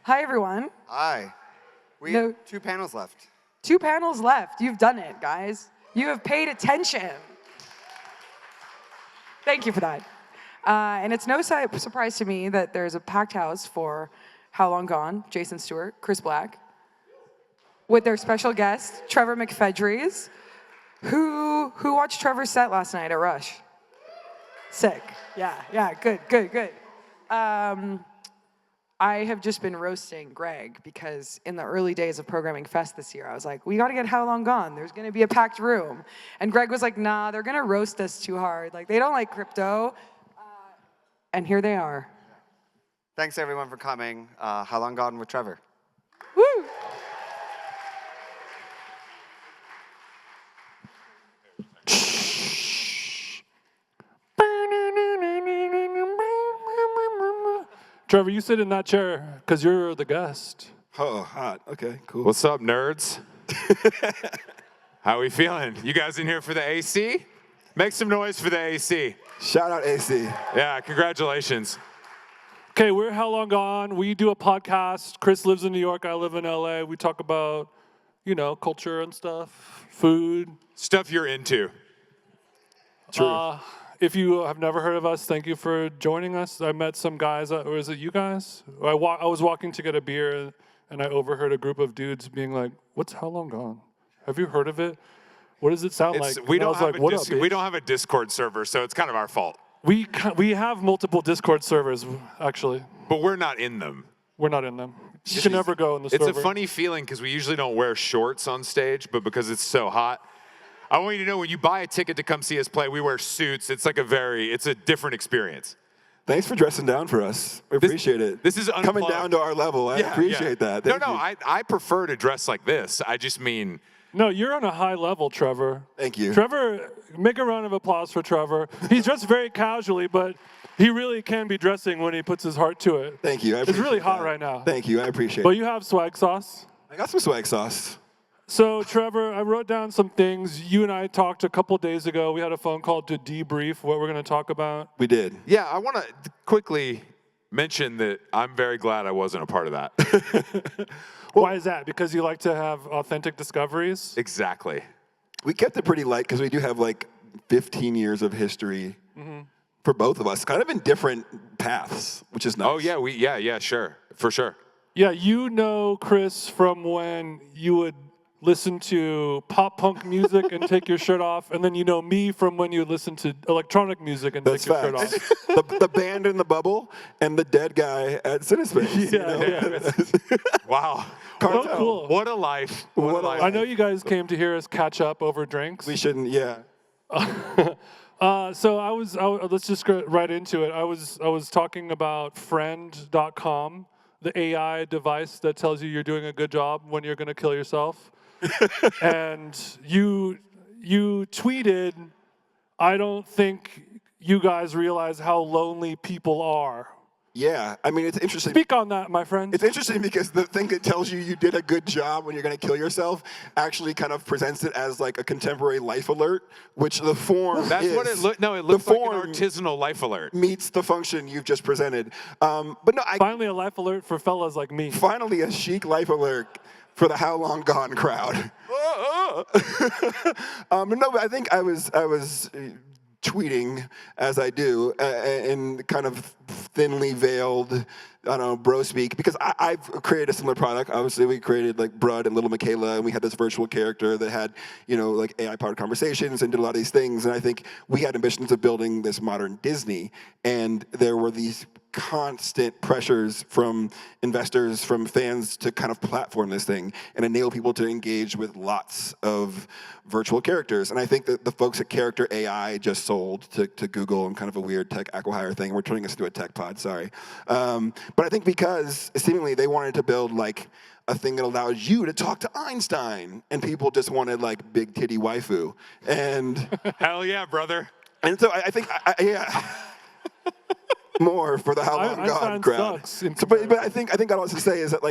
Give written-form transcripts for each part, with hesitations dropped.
Hi, everyone. Hi. We have 2 panels left. 2 panels left. You've done it, guys. You have paid attention. Thank you for that. And it's no surprise to me that there's a packed house for How Long Gone, Jason Stewart, Chris Black, with their special guest, Trevor McFedries, who watched Trevor's set last night at Rush. Sick. Yeah, good. I have just been roasting Greg because in the early days of programming Fest this year, I was like, we got to get How Long Gone. There's going to be a packed room. And Greg was like, nah, they're going to roast us too hard. Like, they don't like crypto. And here they are. Thanks, everyone, for coming. How Long Gone with Trevor. Woo! Trevor, you sit in that chair because you're the guest. Oh, hot. Okay, cool. What's up, nerds? How we feeling? You guys in here for the AC? Make some noise for the AC. Shout out AC. Yeah, congratulations. Okay, we're How Long Gone. We do a podcast. Chris lives in New York. I live in LA. We talk about, culture and stuff, food. Stuff you're into. True. If you have never heard of us, thank you for joining us. I met some guys, or is it you guys? I was walking to get a beer, and I overheard a group of dudes being like, what's How Long Gone? Have you heard of it? What does it sound like? We don't have a Discord server, so it's kind of our fault. We have multiple Discord servers, actually. But we're not in them. We're not in them. You can never go in the server. It's a funny feeling because we usually don't wear shorts on stage, but because it's so hot, I want you to know when you buy a ticket to come see us play, we wear suits. It's like it's a different experience. Thanks for dressing down for us. We appreciate it. This is unplugged. Coming down to our level. I appreciate that. Thank you. I prefer to dress like this. I just mean... No, you're on a high level, Trevor. Thank you. Trevor, make a round of applause for Trevor. He's dressed very casually, but he really can be dressing when he puts his heart to it. Thank you. It's really hot right now. Thank you. I appreciate it. But you have swag sauce. I got some swag sauce. So, Trevor, I wrote down some things. You and I talked a couple days ago. We had a phone call to debrief what we're going to talk about. We did. Yeah, I want to quickly mention that I'm very glad I wasn't a part of that. Why is that? Because you like to have authentic discoveries? Exactly. We kept it pretty light because we do have like 15 years of history for both of us, kind of in different paths, which is nice. Oh, yeah, sure, for sure. Yeah, you know Chris from when you would listen to pop punk music and take your shirt off, and then you know me from when you listen to electronic music and take your shirt off. the band in the bubble and the dead guy at Cinespace. Yeah. Wow. Oh, cool. What a life. What a life. I know you guys came to hear us catch up over drinks. We shouldn't, yeah. So let's just go right into it. I was talking about friend.com, the AI device that tells you you're doing a good job when you're going to kill yourself. And you tweeted, I don't think you guys realize how lonely people are. Yeah, I mean, it's interesting. Speak on that, my friend. It's interesting because the thing that tells you did a good job when you're going to kill yourself actually kind of presents it as like a contemporary life alert, which the form That's is. what it looked. No, it looks like an artisanal life alert. Meets the function you've just presented. But no, Finally, a life alert for fellas like me. Finally, a chic life alert for the How Long Gone crowd. No, but I think I was tweeting, as I do, in kind of thinly veiled, I don't know, bro speak, because I've created a similar product. Obviously, we created like Brud and Lil Miquela, and we had this virtual character that had, like AI-powered conversations and did a lot of these things. And I think we had ambitions of building this modern Disney, and there were these constant pressures from investors, from fans to kind of platform this thing and enable people to engage with lots of virtual characters. And I think that the folks at Character AI just sold to Google and kind of a weird tech acqui-hire thing. We're turning this into a tech pod, sorry. But I think because seemingly they wanted to build like a thing that allows you to talk to Einstein, and people just wanted like big titty waifu. And hell yeah, brother. And so I think, yeah. More for the How Long Gone crowd. But I think I'd also say is that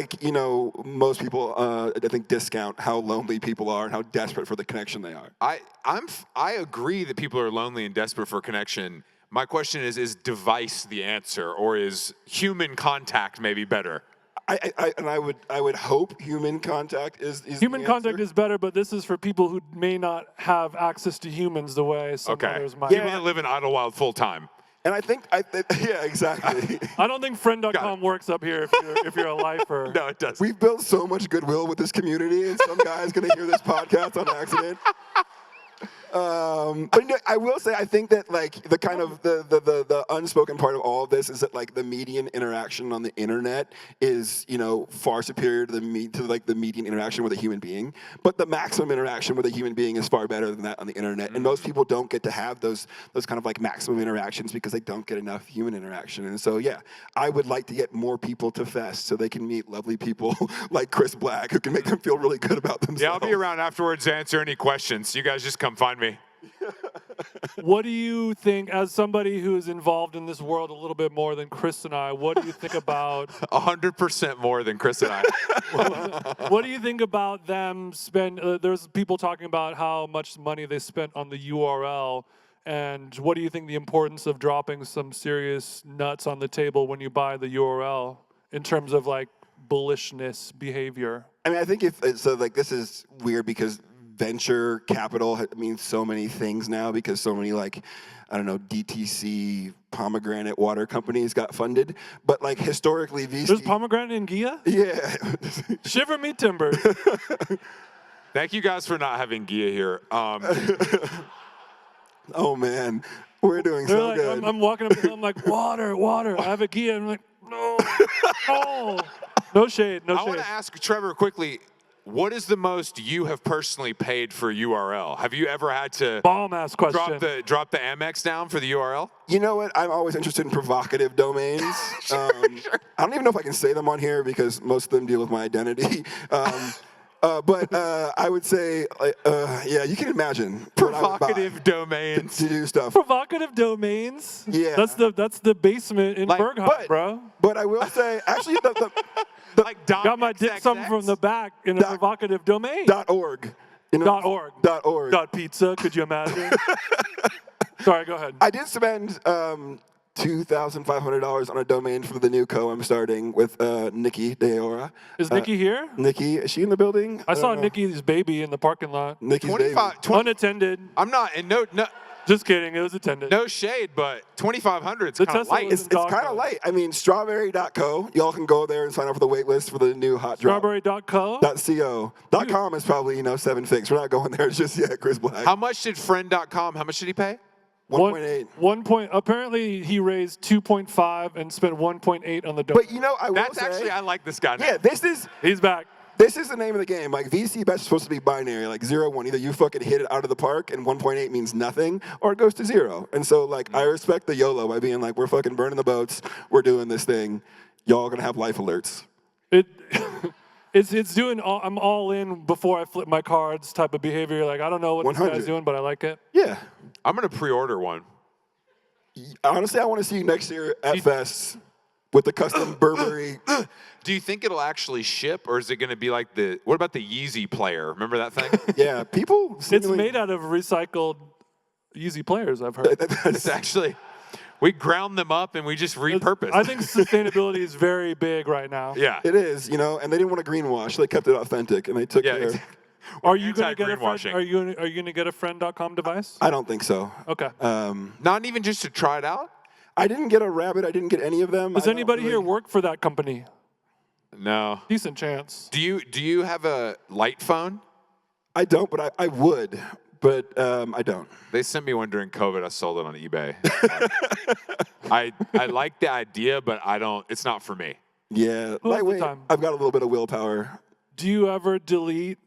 most people I think discount how lonely people are and how desperate for the connection they are. I agree that people are lonely and desperate for connection. My question is device the answer, or is human contact maybe better? I would hope human contact is Human the contact answer. is better, but this is for people who may not have access to humans the way some Okay. others might. People that live in Idlewild full time. And I think yeah, exactly. I don't think friend.com works up here if you're a lifer. No, it doesn't. We've built so much goodwill with this community, and some guy's gonna hear this podcast on accident. But I will say, I think that like the kind of the unspoken part of all of this is that like the median interaction on the internet is far superior to the median interaction with a human being. But the maximum interaction with a human being is far better than that on the internet. And most people don't get to have those kind of like maximum interactions because they don't get enough human interaction. And so yeah, I would like to get more people to FEST so they can meet lovely people like Chris Black who can make them feel really good about themselves. Yeah, I'll be around afterwards to answer any questions. You guys just come find me. What do you think, as somebody who is involved in this world a little bit more than Chris and I, what do you think about 100% more than Chris and I. what do you think about them there's people talking about how much money they spent on the URL, and what do you think the importance of dropping some serious nuts on the table when you buy the URL in terms of like bullishness behavior? I mean, I think this is weird because venture capital means so many things now because so many DTC pomegranate water companies got funded. But like historically, VC. There's pomegranate in Gia? Yeah. Shiver me timbers. Thank you guys for not having Gia here. Oh man, we're doing They're so like, good. I'm walking up and I'm like, water. I have a Gia. I'm like, no. No shade. I want to ask Trevor quickly, what is the most you have personally paid for URL? Have you ever had to Bomb-ass question. drop the Amex down for the URL? You know what? I'm always interested in provocative domains. Sure. I don't even know if I can say them on here because most of them deal with my identity. But I would say, yeah, you can imagine Provocative domains. to do stuff. Provocative domains? Yeah. That's the basement in Berghain, bro. But I will say, actually, Like Got my dick something from the back in a provocative domain. .org. .org. .org. .pizza, could you imagine? Sorry, go ahead. I did spend $2,500 on a domain for the new co I'm starting with Nikki Deora. Is Nikki here? Nikki, is she in the building? I saw Nikki's baby in the parking lot. Nikki's baby. 20 Unattended. I'm not, and no Just kidding, it was attended. no shade, but 2,500 is The kind of Tesla light. was It's kind of light. I mean, strawberry.co. Y'all can go there and sign up for the wait list for the new hot drop. Strawberry.co? .com is probably, 7 fix. We're not going there just yet, Chris Black. How much did friend.com, how much did he pay? 1.8. Apparently he raised 2.5 and spent 1.8 on the domain. But I will That's say, actually, I like this guy now. yeah, He's back. this is the name of the game. Like VC bets are supposed to be binary, like 0-1. Either you fucking hit it out of the park and 1.8 means nothing, or it goes to 0. And so like I respect the YOLO by being like, we're fucking burning the boats, we're doing this thing. Y'all gonna have life alerts. It's doing I'm all in before I flip my cards type of behavior. Like I don't know what this 100. guy's doing, but I like it. Yeah. I'm going to pre-order one. Honestly, I want to see you next year at Fest with the custom Burberry. Do you think it'll actually ship, or is it going to be like what about the Yeezy player? Remember that thing? Yeah, people. It's made out of recycled Yeezy players, I've heard. It's actually, we ground them up and we just repurpose. I think sustainability is very big right now. Yeah. It is, and they didn't want to greenwash. They kept it authentic, and they took Yeah. care. Exactly. Are you going to get a friend? Anti-greenwashing. Are you going to get a friend.com device? I don't think so. Okay. Not even just to try it out? I didn't get a Rabbit. I didn't get any of them. Does anybody here work for that company? No. Decent chance. Do you have a light phone? I don't, but I would. But I don't. They sent me one during COVID. I sold it on eBay. I like the idea, but it's not for me. Yeah, the lightweight. time? I've got a little bit of willpower. Do you ever delete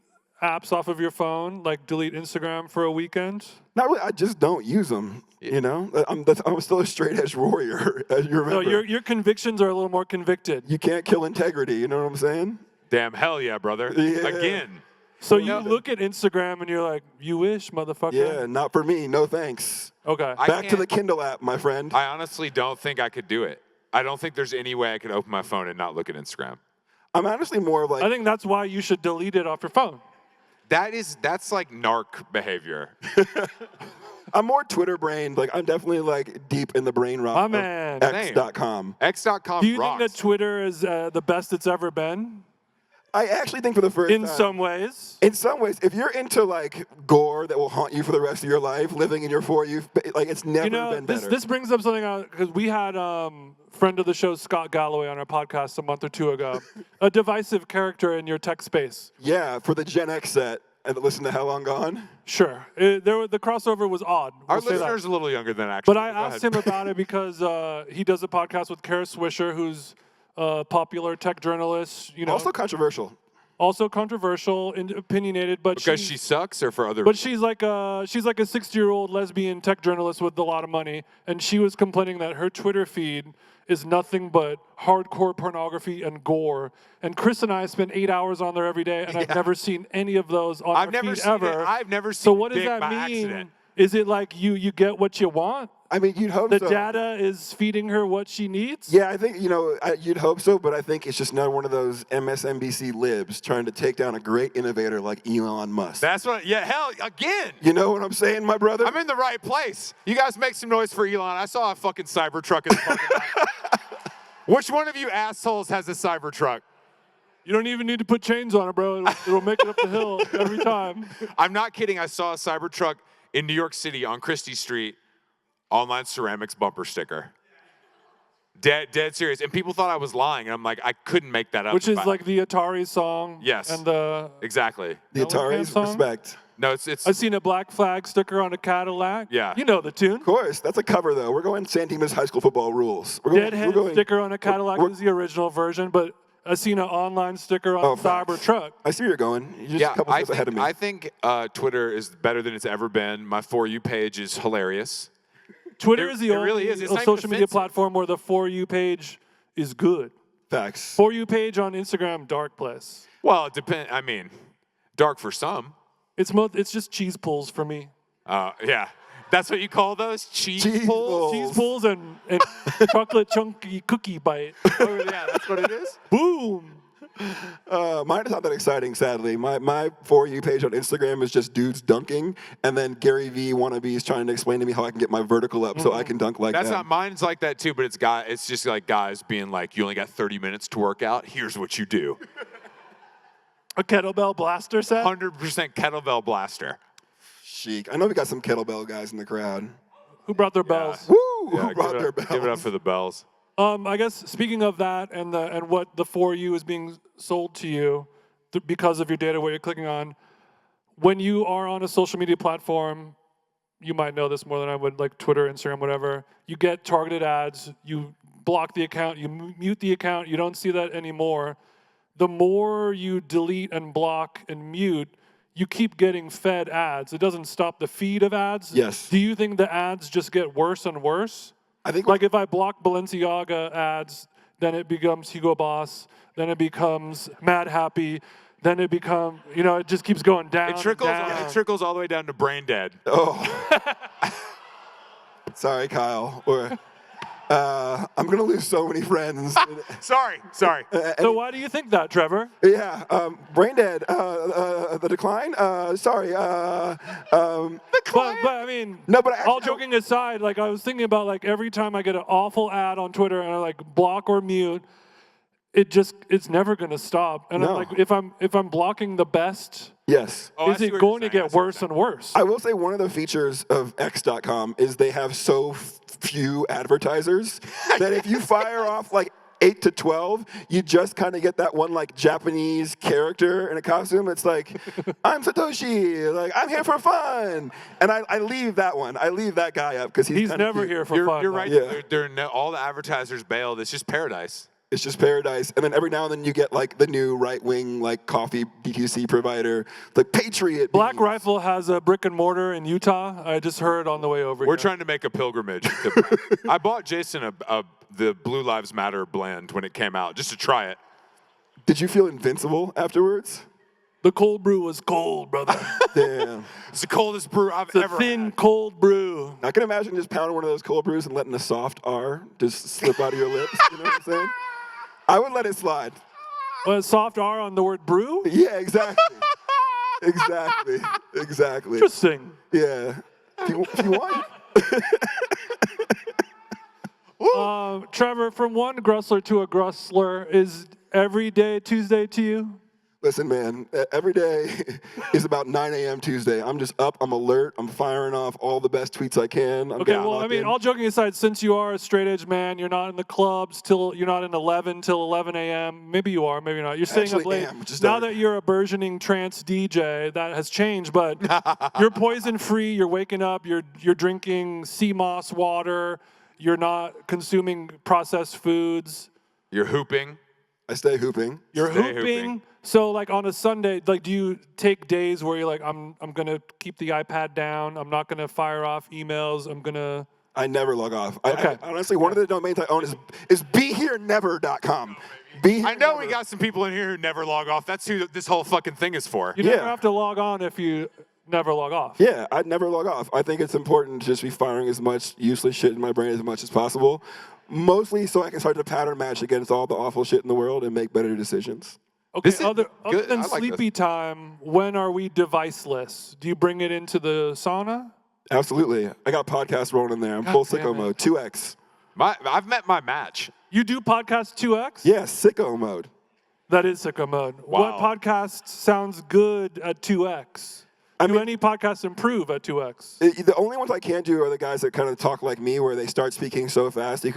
apps off of your phone, like delete Instagram for a weekend? Not really. I just don't use them. I'm still a straight edge warrior, as you remember. No, your convictions are a little more convicted. You can't kill integrity. You know what I'm saying? Damn, hell yeah, brother. Yeah. Again. So you look at Instagram and you're like, you wish, motherfucker. Yeah, not for me. No thanks. Okay. Back to the Kindle app, my friend. I honestly don't think I could do it. I don't think there's any way I could open my phone and not look at Instagram. I'm honestly more of like. I think that's why you should delete it off your phone. That's like narc behavior. I'm more Twitter brained. Like I'm definitely like deep in the brain rot. My of man. X.com. X.com Do you rocks. think that Twitter is the best it's ever been? I actually think for the first In time. some ways. In some ways, if you're into like gore that will haunt you for the rest of your life, living in your For You, like it's never been better. This brings up something because we had friend of the show Scott Galloway on our podcast a month or two ago, a divisive character in your tech space. Yeah, for the Gen X set and listen to How Long Gone. Sure, the crossover was odd. Our We'll say that. listener's a little younger than actually. But I asked him about it because he does a podcast with Kara Swisher, who's a popular tech journalist. You know, Also controversial. also controversial and opinionated, but because she sucks or for other. But she's like a 60-year-old lesbian tech journalist with a lot of money, and she was complaining that her Twitter feed is nothing but hardcore pornography and gore. And Chris and I spend 8 hours on there every day, and I've never seen any of those on I've our never feed seen ever. it. I've never seen So what does dick that by mean? accident. Is it like you get what you want? I mean, you'd hope The so. data is feeding her what she needs? Yeah, I think, you'd hope so, but I think it's just not one of those MSNBC libs trying to take down a great innovator like Elon Musk. That's what. Yeah, hell, again. You know what I'm saying, my brother? I'm in the right place. You guys make some noise for Elon. I saw a fucking Cybertruck in the parking lot. Which one of you assholes has a Cybertruck? You don't even need to put chains on it, bro. It'll make it up the hill every time. I'm not kidding. I saw a Cybertruck in New York City on Christie Street, online ceramics bumper sticker. Dead serious. And people thought I was lying. And I'm like, I couldn't make that up. Which is like the Atari song. Yes. And the Exactly. the Mellencamp Ataris, song? respect. No, it's I've seen a black flag sticker on a Cadillac. Yeah. You know the tune. Of course, that's a cover though. We're going Santima's high school football rules. We're Deadhead going, sticker on a Cadillac we're- is the original version, but I've seen an online sticker on a facts. Cybertruck. I see where you're going. You're just a couple steps ahead of me. I think Twitter is better than it's ever been. My For You page is hilarious. Twitter It- is the it only really is. It's not even social media offensive. platform where the For You page is good. Facts. For You page on Instagram, dark place. Well, it depends. I mean, dark for some. It's just cheese pulls for me. Yeah. That's what you call those? Cheese Cheese pulls? pulls. Cheese pulls and chocolate chunky cookie bite. Oh, yeah, that's what it is? Boom. Mine is not that exciting, sadly. My For You page on Instagram is just dudes dunking, and then Gary V wannabe is trying to explain to me how I can get my vertical up so I can dunk like That's that. not, mine's like that too, but it's just like guys being like, you only got 30 minutes to work out. Here's what you do. A kettlebell blaster set? 100% kettlebell blaster. Chic. I know we got some kettlebell guys in the crowd. Who brought their bells? Woo! Yeah, Who brought their give it up bells? for the bells. I guess speaking of that and what the For You is being sold to you because of your data, what you're clicking on, when you are on a social media platform, you might know this more than I would, like Twitter, Instagram, whatever, you get targeted ads, you block the account, you mute the account, you don't see that anymore. The more you delete and block and mute, you keep getting fed ads. It doesn't stop the feed of ads. Yes. Do you think the ads just get worse and worse? I think Like if I block Balenciaga ads, then it becomes Hugo Boss, then it becomes Mad Happy, then it becomes, it just keeps going down. It trickles, and down. it trickles all the way down to brain dead. Oh. Sorry, Kyle. I'm going to lose so many friends. Sorry. So why do you think that, Trevor? Yeah, brain dead. The decline. Sorry. But I mean, No, but I all actually- joking aside, like I was thinking about like every time I get an awful ad on Twitter and I like block or mute, it's never gonna stop. And I'm No. like, if I'm blocking the best, Yes. Oh, I is see it what going you're to saying. I get see what worse you're and worse? I will say one of the features of X.com is they have so few advertisers that if you fire off like 8 to 12, you just kind of get that one like Japanese character in a costume. It's like, I'm Satoshi, like I'm here for fun. And I leave that one. I leave that guy up because He's kinda never cute. here for You're, fun. you're though. right. Yeah. All the advertisers bailed. It's just paradise. It's just paradise. And then every now and then you get like the new right-wing like coffee DTC provider, like Patriot. Black Beans. Rifle has a brick and mortar in Utah. I just heard on the way over We're here. trying to make a pilgrimage. I bought Jason the Blue Lives Matter blend when it came out just to try it. Did you feel invincible afterwards? The cold brew was cold, brother. Damn. It's the coldest brew I've It's a ever thin, had. cold brew. I can imagine just pounding one of those cold brews and letting a soft R just slip out of your lips. You know what I'm saying? I would let it slide. A soft R on the word brew? Yeah, exactly. Exactly. Interesting. Yeah. if you want. Trevor, from one grustler to a grustler, is every day Tuesday to you? Listen, man, every day is about 9 a.m. Tuesday. I'm just up, I'm alert, I'm firing off all the best tweets I can. Okay, well, I mean, all joking aside, since you are a straight edge man, you're not in the clubs you're not in 11 till 11 a.m. Maybe you are, maybe not. You're staying up late. Now that you're a burgeoning trance DJ, that has changed, but you're poison free, you're waking up, you're drinking sea moss water, you're not consuming processed foods. You're hooping. I stay hooping. You're hooping. So like on a Sunday, like do you take days where you're like, I'm gonna keep the iPad down, I'm not gonna fire off emails, I never log off. Okay. I honestly, one of the domains I own is BeHereNever.com. I know we got some people in here who never log off. That's who this whole fucking thing is for. You never have to log on if you never log off. Yeah, I'd never log off. I think it's important to just be firing as much useless shit in my brain as much as possible. Mostly so I can start to pattern match against all the awful shit in the world and make better decisions. Okay, This is other good. than I like sleepy time, when are we deviceless? Do you bring it into the sauna? Absolutely. I got podcasts rolling in there. I'm full sicko mode. 2x. I've met my match. You do podcast 2x? Yeah, sicko mode. That is sicko mode. Wow. What podcast sounds good at 2x? Do any podcasts improve at 2x? The only ones I can't do are the guys that kind of talk like me, where they start speaking so fast you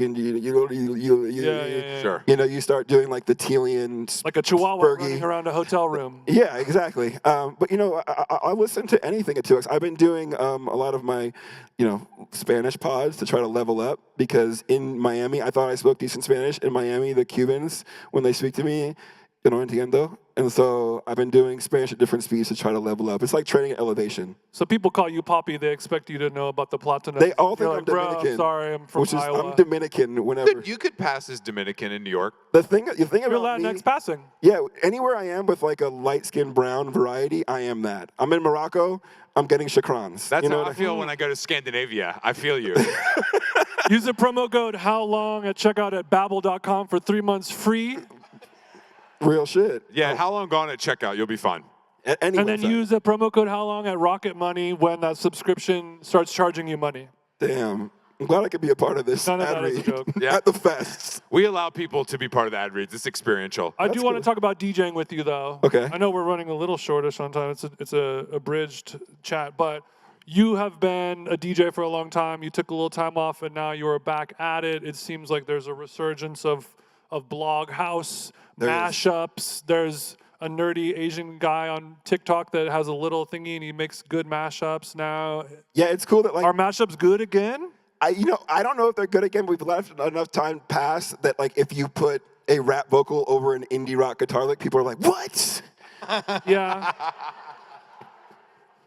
Sure. you start doing like the Telian, Like a chihuahua Fergie. running around a hotel room. Yeah, exactly. But I listen to anything at 2x. I've been doing a lot of my, Spanish pods to try to level up, because in Miami I thought I spoke decent Spanish. In Miami, the Cubans, when they speak to me, yo no entiendo. And so I've been doing Spanish at different speeds to try to level up. It's like training at elevation. So people call you Poppy, they expect you to know about the Platinum. They all think You're I'm like, bro, Dominican. I'm sorry, I'm from Iowa. I'm Dominican whenever. You could pass as Dominican in New York. The thing You're about Latinx me, passing. yeah, anywhere I am with like a light-skinned brown variety, I am that. I'm in Morocco, I'm getting chakrans. That's You know how what I feel when I go to Scandinavia. I feel you. Use the promo code HowLong at checkout at babbel.com for 3 months free. Real shit. Yeah, how long gone at checkout? You'll be fine. Any And then website. use the promo code HowLong at Rocket Money when that subscription starts charging you money. Damn. I'm glad I could be a part of this None of ad that is a read joke. Yeah. at the fests. We allow people to be part of the ad reads. It's experiential. I That's do want to cool. talk about DJing with you, though. Okay. I know we're running a little shortish on time. It's a abridged chat, but you have been a DJ for a long time. You took a little time off, and now you're back at it. It seems like there's a resurgence of blog house mashups. There's a nerdy Asian guy on TikTok that has a little thingy, and he makes good mashups now. Yeah, it's cool that Are mashups good again? I don't know if they're good again. We've left enough time pass that like if you put a rap vocal over an indie rock guitar lick, people are like, what? Yeah.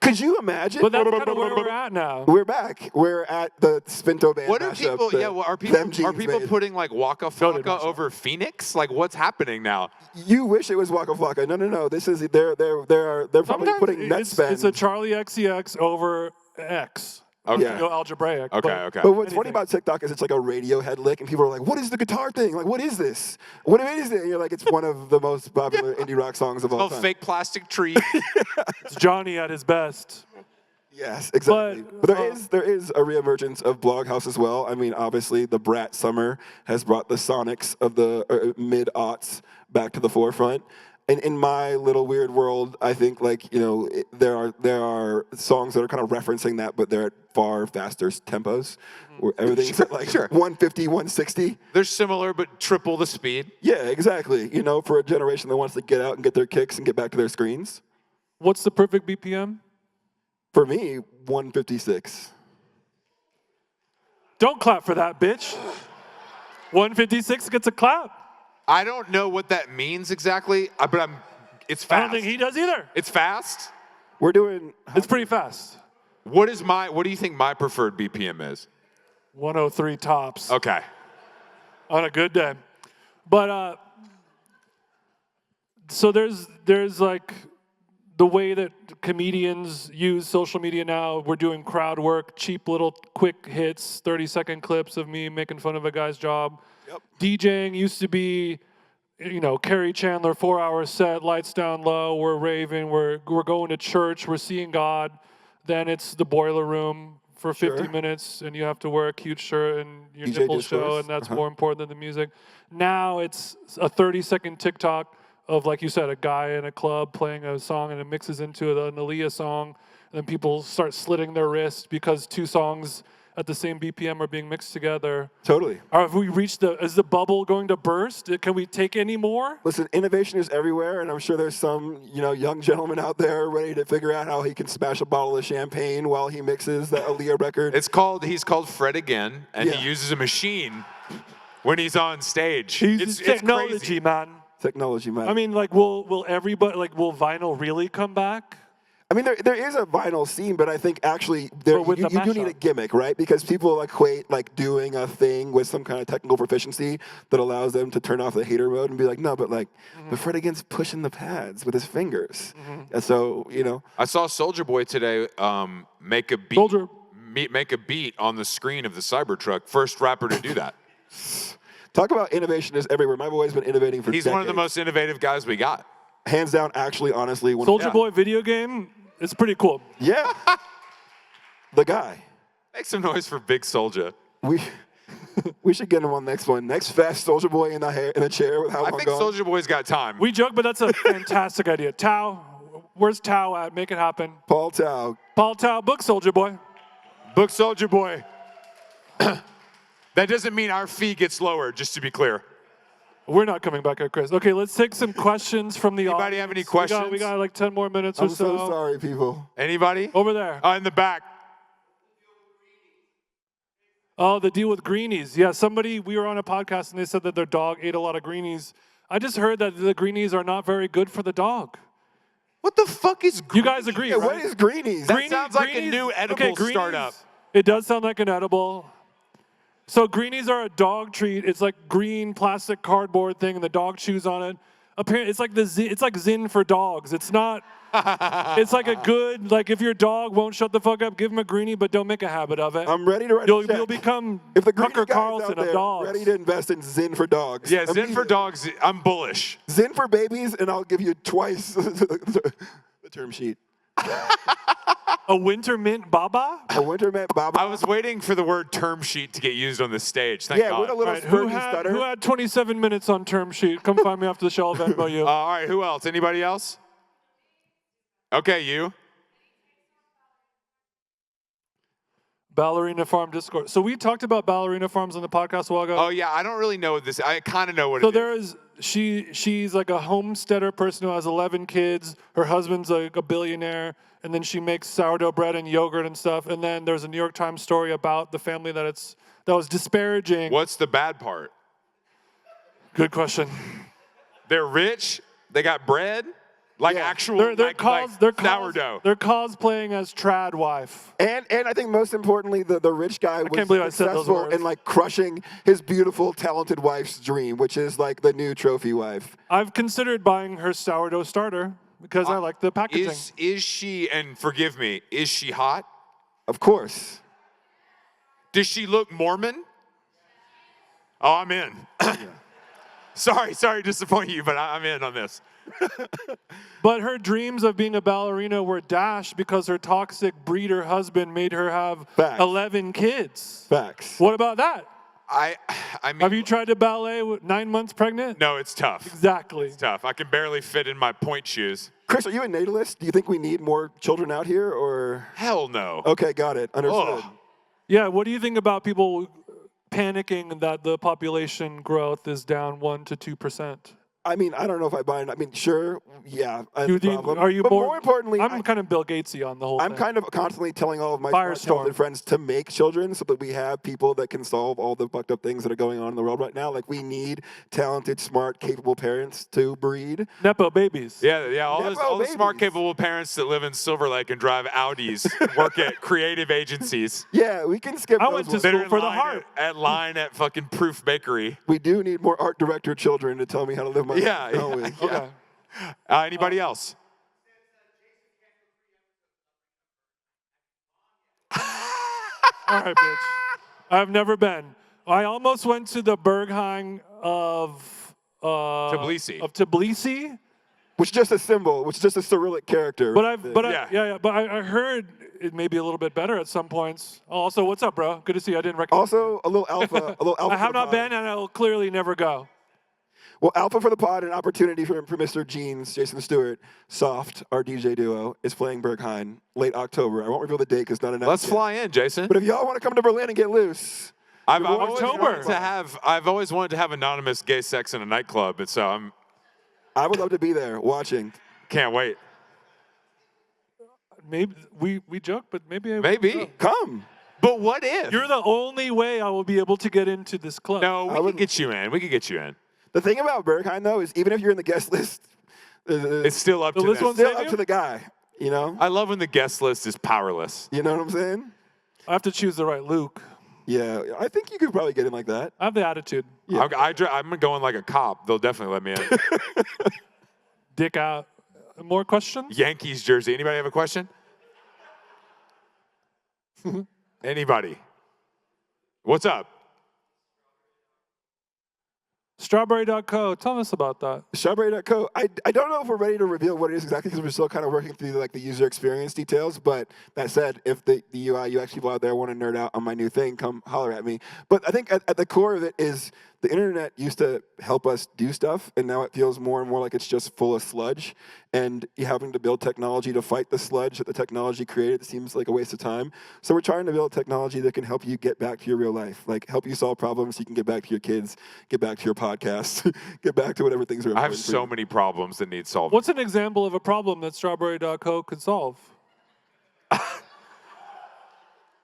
Could you imagine? But that's kind of where we're at now. We're back. We're at the Spinto Band What are mashup people? that Yeah, well, are Them people Jeans made. putting like Waka Noted Flocka mashup. over Phoenix? Like, what's happening now? You wish it was Waka Flocka. No. This is they're probably putting net spend. It's a Charlie XCX over X. Okay. Yeah. Algebraic. Okay. but- Okay. But what's funny Anything. about TikTok is it's like a Radiohead lick, and people are like, "What is the guitar thing? Like, what is this? What is it?" And you're like, "It's one of the most popular indie rock songs of all Oh, time." fake plastic tree. It's Johnny at his best. Yes, exactly. But, But there is a reemergence of Bloghouse as well. I mean, obviously, the Brat Summer has brought the Sonics of the mid-aughts back to the forefront. And in my little weird world, I think there are songs that are kind of referencing that, but they're at far faster tempos, where everything's at like 150, 160. They're similar, but triple the speed. Yeah, exactly. For a generation that wants to get out and get their kicks and get back to their screens. What's the perfect BPM? For me, 156. Don't clap for that, bitch. 156 gets a clap. I don't know what that means exactly, but it's fast. I don't think he does either. It's fast. We're doing. It's pretty fast. What do you think my preferred BPM is? 103 tops Okay. on a good day. But so there's like the way that comedians use social media now. We're doing crowd work, cheap little quick hits, 30-second clips of me making fun of a guy's job. Yep. DJing used to be, Carrie Chandler, 4-hour set, lights down low, we're raving, we're going to church, we're seeing God. Then it's the Boiler Room, for 50 Sure. minutes and you have to wear a cute shirt and your DJ nipples show, discourse. and that's more important than the music. Now it's a 30-second TikTok of, like you said, a guy in a club playing a song and it mixes into an Aaliyah song, and then people start slitting their wrist because 2 songs at the same BPM are being mixed together. Totally. Have we reached is the bubble going to burst? Can we take any more? Listen, innovation is everywhere, and I'm sure there's some, young gentleman out there ready to figure out how he can smash a bottle of champagne while he mixes the Aaliyah record. He's called Fred again, and he uses a machine when he's on stage. It's technology, it's crazy. man. Technology, man. I mean, like, will everybody, like, will vinyl really come back? I mean, there is a vinyl scene, but I think actually you with the do need a mashup. gimmick, right? Because people equate like doing a thing with some kind of technical proficiency that allows them to turn off the hater mode and be like, no, but like, but Fred again's pushing the pads with his fingers, and so I saw Soulja Boy today make a beat. Make a beat on the screen of the Cybertruck. First rapper to do that. Talk about innovation is everywhere. My boy's been innovating for He's decades. one of the most innovative guys we got. Hands down, actually, honestly. Soulja Boy video game, it's pretty cool. Yeah. The guy. Make some noise for Big Soulja. We should get him on next one. Next Fest, Soulja Boy in the chair with How I Long think Gone. Soulja Boy's got time. We joke, but that's a fantastic idea. Tao, where's Tao at? Make it happen. Paul Tao. Paul Tao, book Soulja Boy. Book Soulja Boy. That doesn't mean our fee gets lower, just to be clear. We're not coming back here, Chris. Okay, let's take some questions from the audience. Anybody have any questions? We got like 10 more minutes I'm or so. so sorry, people. Anybody? Over there. In the back. Oh, the deal with greenies. Yeah, we were on a podcast and they said that their dog ate a lot of greenies. I just heard that the greenies are not very good for the dog. What the fuck is You guys agree, Yeah, right? what is Greenies? That sounds like a new edible Greenies, startup. It does sound like an edible. So greenies are a dog treat. It's like green plastic cardboard thing, and the dog chews on it. Apparently, it's like Zin for dogs. It's not. It's like a good, like if your dog won't shut the fuck up, give him a greenie, but don't make a habit of it. I'm ready to write a check. You'll become If the Greenie Tucker guys Carlson out of there dogs. ready to invest in Zin for dogs. Yeah, Zen for immediately. dogs, I'm bullish. Zin for babies, and I'll give you twice the term sheet. A winter mint baba? A winter man, Bob. I was waiting for the word term sheet to get used on the stage. Thank Yeah, God. with a little Right, who spurty stutter. had 27 minutes on term sheet? Come find me after the show. I'll Venmo you. All right, who else? Anybody else? Okay, you. Ballerina Farm Discord. So we talked about ballerina farms on the podcast a while ago. Oh yeah, I don't really know what this. I kind of know what So it there is. is she's like a homesteader person who has 11 kids. Her husband's like a billionaire, and then she makes sourdough bread and yogurt and stuff. And then there's a New York Times story about the family that was disparaging. What's the bad part? Good question. They're rich. They got bread. Like actual. They're like sourdough. They're cosplaying as trad wife. And I think most importantly, the rich guy was can't believe I said those successful words. in like crushing his beautiful, talented wife's dream, which is like the new trophy wife. I've considered buying her sourdough starter because I like the packaging. Is she? And forgive me. Is she hot? Of course. Does she look Mormon? Oh, I'm in. Sorry to disappoint you, but I'm in on this. But her dreams of being a ballerina were dashed because her toxic breeder husband made her have Facts. 11 kids. Facts. What about that? I mean. Have you tried to ballet with 9 months pregnant? No, it's tough. Exactly. It's tough. I can barely fit in my point shoes. Chris, are you a natalist? Do you think we need more children out here, or? Hell no. Okay, got it. Understood. Ugh. Yeah, what do you think about people panicking that the population growth is down 1% to 2%? I mean, I don't know if I buy it. I mean, sure, yeah. That's You a think- problem. are you but more- more importantly, I'm kind of Bill Gatesy on the whole I'm thing. kind of constantly telling all of my Firestorm. smart, talented friends to make children so that we have people that can solve all the fucked up things that are going on in the world right now. Like, we need talented, smart, capable parents to breed. Nepo babies. Yeah. All the smart, babies. capable parents that live in Silver Lake and drive Audis, work at creative agencies. Yeah, we can skip I those went to ones. That are School in for the line heart. At line at fucking Proof Bakery. We do need more art director children to tell me how to live my life. don't we? Okay. Anybody else? All right, bitch. I've never been. I almost went to the Berghain of Tbilisi. Of Tbilisi, Which is just a symbol, which is just a Cyrillic character. but I Yeah. heard it may be a little bit better at some points. Also, what's up, bro? Good to see you. I didn't recognize you. Also, a little alpha. A little alpha. I have for the not pod. been, and I will clearly never go. Well, alpha for the pod, an opportunity for Mr. Jeans, Jason Stewart, Soft, our DJ duo, is playing Berghain late October. I won't reveal the date because not announced Let's yet. fly in, Jason. But if y'all want to come to Berlin and get loose, I've You're always October. wanted to have anonymous gay sex in a nightclub, and so I would love to be there watching. can't wait. Maybe we joke, but maybe I Maybe. will go. Come. But what if? You're the only way I will be able to get into this club. No, we would- can get you in. We can get you in. The thing about Berghain, though, is even if you're in the guest list, It's still up to list them. won't still save up you? to the guy. You know? I love when the guest list is powerless. You know what I'm saying? I have to choose the right Luke. Yeah, I think you could probably get in like that. I have the attitude. Yeah. I'm going like a cop. They'll definitely let me in. Dick out. More questions? Yankees jersey. Anybody have a question? Anybody? What's up? Strawberry.co. Tell us about that. Strawberry.co. I don't know if we're ready to reveal what it is exactly because we're still kind of working through like the user experience details. But that said, if the UI UX people out there want to nerd out on my new thing, come holler at me. But I think at the core of it is the internet used to help us do stuff, and now it feels more and more like it's just full of sludge. And you having to build technology to fight the sludge that the technology created seems like a waste of time. So we're trying to build technology that can help you get back to your real life, like help you solve problems so you can get back to your kids, get back to your podcast, get back to whatever things are I have important for so you. many problems that need solving. What's an example of a problem that Strawberry.co could solve?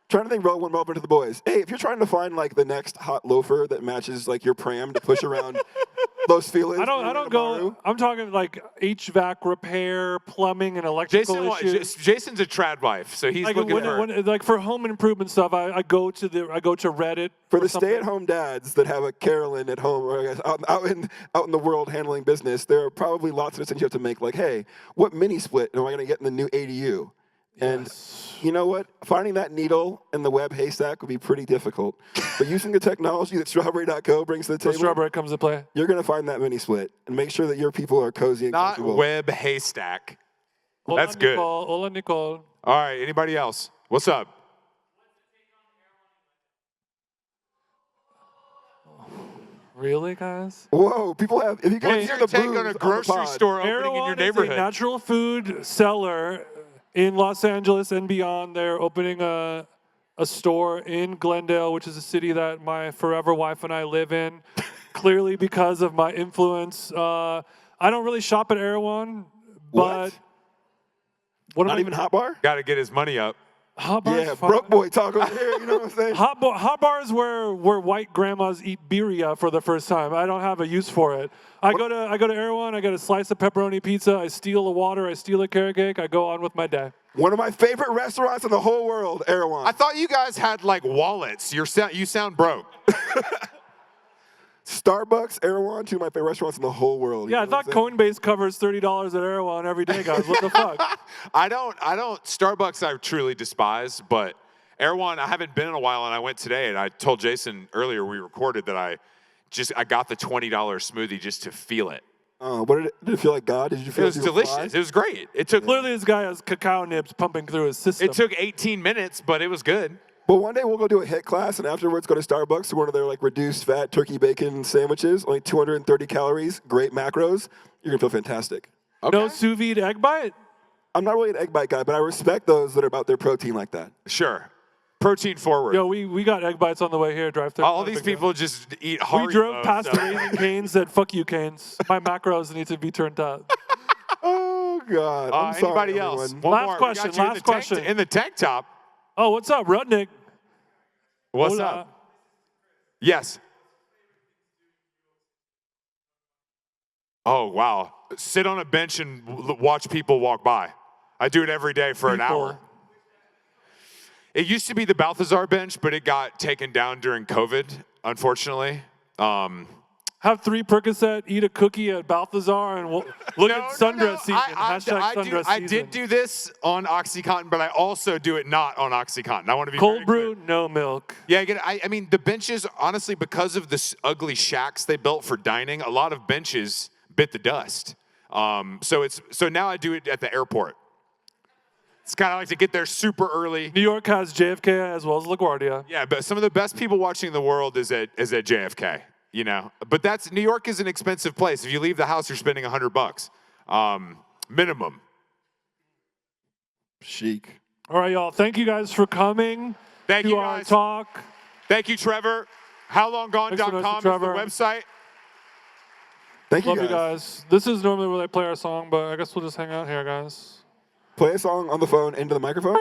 Trying to think one relevant to the boys. Hey, if you're trying to find like the next hot loafer that matches like your pram to push around Los Feliz. I don't go. I'm talking like HVAC repair, plumbing, and electrical issues. Jason's a trad wife, so he's Like looking for. like for home improvement stuff, I go to Reddit For or the something. stay-at-home dads that have a Carolyn at home, or I guess out in the world handling business, there are probably lots of decisions you have to make. Like, hey, what mini split am I going to get in the new ADU? And you know what? Finding that needle in the web haystack would be pretty difficult. But using the technology that Strawberry.co brings to the So table, Strawberry comes to play. you're going to find that mini split and make sure that your people are cozy and Not comfortable. web haystack. Hola, That's good. Nicole. Hola, Nicole. All right, anybody else? What's up? Really, guys? Whoa, people have. If you can What's hear your the take booze on a the grocery pod, store opening in your Erewhon is a neighborhood? natural food seller in Los Angeles and beyond. They're opening a store in Glendale, which is a city that my forever wife and I live in, clearly because of my influence. I don't really shop at Erewhon, but what am Not I- even hot bar? Got to get his money up. hot bars. Yeah, fine. broke boy talk over here. You know what I'm saying? Hot bars where white grandmas eat birria for the first time. I don't have a use for it. I go to Erewhon. I get a slice of pepperoni pizza. I steal the water. I steal a carrot cake. I go on with my day. One of my favorite restaurants in the whole world, Erewhon. I thought you guys had like wallets. You sound broke. Starbucks, Erewhon, two of my favorite restaurants in the whole world. Yeah, I thought Coinbase covers $30 at Erewhon every day, guys. What the fuck? I don't. Starbucks I truly despise, but Erewhon I haven't been in a while, and I went today, and I told Jason earlier we recorded that I got the $20 smoothie just to feel it. What did it feel like? God? Did you It feel was like you were delicious. fly? It was great. It took Clearly, this guy has cacao nibs pumping through his system. it took 18 minutes, but it was good. But one day we'll go do a HIIT class, and afterwards go to Starbucks to one of their like reduced fat turkey bacon sandwiches. Only 230 calories, great macros. You're gonna feel fantastic. Okay. No sous vide egg bite? I'm not really an egg bite guy, but I respect those that are about their protein like that. Sure. Protein forward. Yo, we got egg bites on the way here. Drive through. All these people just eat Haribo. We drove past so- the Raising Cane's. Said, "Fuck you, Cane's. My macros need to be turned up." Oh God! I'm sorry, Anybody else? everyone. One Last more. We question, got you in last the tank- question. in the tank top. Oh, what's up, Rudnick? What's Hola. up? Yes. Oh, wow. Sit on a bench and watch people walk by. I do it every day for an People. hour. It used to be the Balthazar bench, but it got taken down during COVID, unfortunately. Have 3 Percocet, eat a cookie at Balthazar, and look at sundress season. Hashtag sundress I season. did do this on OxyContin, but I also do it not on OxyContin. I want to be Cold very clear. brew, no milk. Yeah, I mean, the benches, honestly, because of the ugly shacks they built for dining, a lot of benches bit the dust. So now I do it at the airport. It's kind of like to get there super early. New York has JFK as well as LaGuardia. Yeah, but some of the best people watching in the world is at JFK. You know, but New York is an expensive place. If you leave the house, you're spending $100 minimum. Chic. All right, y'all. Thank you guys for coming Thank to you our guys. talk. Thank you, Trevor. HowLongGone.com is the Trevor. website. Thank Love you guys. This is normally where they play our song, but I guess we'll just hang out here, guys. Play a song on the phone into the microphone.